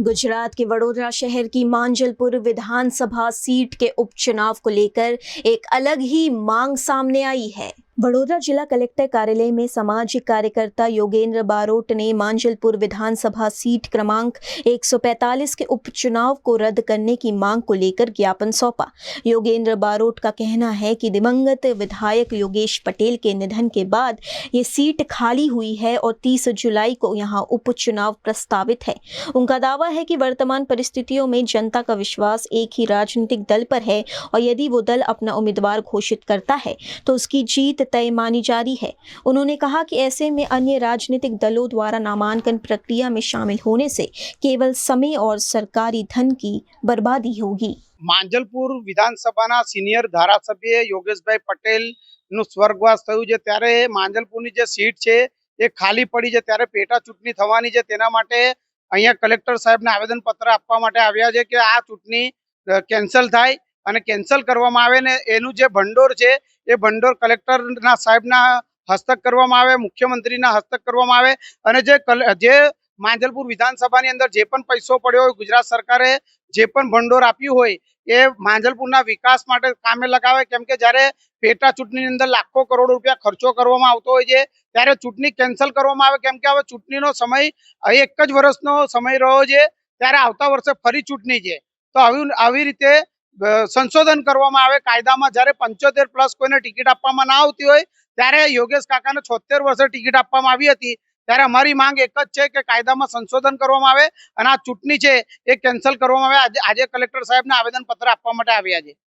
गुजरात के वडोदरा शहर की मांजलपुर विधानसभा सीट के उपचुनाव को लेकर एक अलग ही मांग सामने आई है। वडोदरा जिला कलेक्टर कार्यालय में सामाजिक कार्यकर्ता योगेंद्र बारोट ने मांजलपुर विधानसभा सीट क्रमांक 145 के उपचुनाव को रद्द करने की मांग को लेकर ज्ञापन सौंपा। योगेंद्र बारोट का कहना है कि दिवंगत विधायक योगेश पटेल के निधन के बाद ये सीट खाली हुई है और 30 जुलाई को यहाँ उपचुनाव प्रस्तावित है। उनका दावा है कि वर्तमान परिस्थितियों में जनता का विश्वास एक ही राजनीतिक दल पर है और यदि वो दल अपना उम्मीदवार घोषित करता है तो उसकी जीत तय मानी जा रही है। उन्होंने कहा कि ऐसे में अन्य राजनीतिक दलों द्वारा नामांकन प्रक्रिया में शामिल होने से केवल समय और सरकारी धन की बर्बादी होगी। માંજલપુર વિધાનસભાના સિનિયર ધારાસભ્ય યોગેશભાઈ પટેલનું સ્વર્ગવાસ થયું છે ત્યારે માંજલપુરની જે સીટ છે એ ખાલી પડી છે ત્યારે પેટા ચૂંટણી થવાની છે તેના માટે અહીંયા કલેક્ટર સાહેબને આવેદનપત્ર આપવા માટે આવ્યા છે કે આ ચૂંટણી કેન્સલ થાય અને કેન્સલ કરવામાં આવે ને એનું જે ભંડોળ છે એ ભંડોળ કલેક્ટરના સાહેબના હસ્તક કરવામાં આવે, મુખ્યમંત્રીના હસ્તક કરવામાં આવે અને જે માંજલપુર વિધાનસભાની અંદર જે પણ પૈસો પડ્યો હોય ગુજરાત સરકારે જે પણ ભંડોળ આપ્યું હોય એ માંજલપુરના વિકાસ માટે કામે લગાવે કેમ કે જ્યારે પેટા ચૂંટણીની અંદર લાખો કરોડ રૂપિયા ખર્ચો કરવામાં આવતો હોય છે ત્યારે ચૂંટણી કેન્સલ કરવામાં આવે કેમ કે હવે ચૂંટણીનો સમય એક જ વર્ષનો સમય રહ્યો છે ત્યારે આવતા વર્ષે ફરી ચૂંટણી છે તો આવી રીતે સંશોધન કરવામાં આવે કાયદામાં જ્યારે 75+ કોઈને ટિકિટ આપવામાં ના આવતી હોય ત્યારે યોગેશ કાકાને 76 વર્ષે ટિકિટ આપવામાં આવી હતી ત્યારે અમારી માંગ એક જ છે કે કાયદામાં સંશોધન કરવામાં આવે અને આ ચૂંટણી છે એ કેન્સલ કરવામાં આવે। આજે કલેક્ટર સાહેબને આવેદનપત્ર આપવા માટે આવ્યા છે।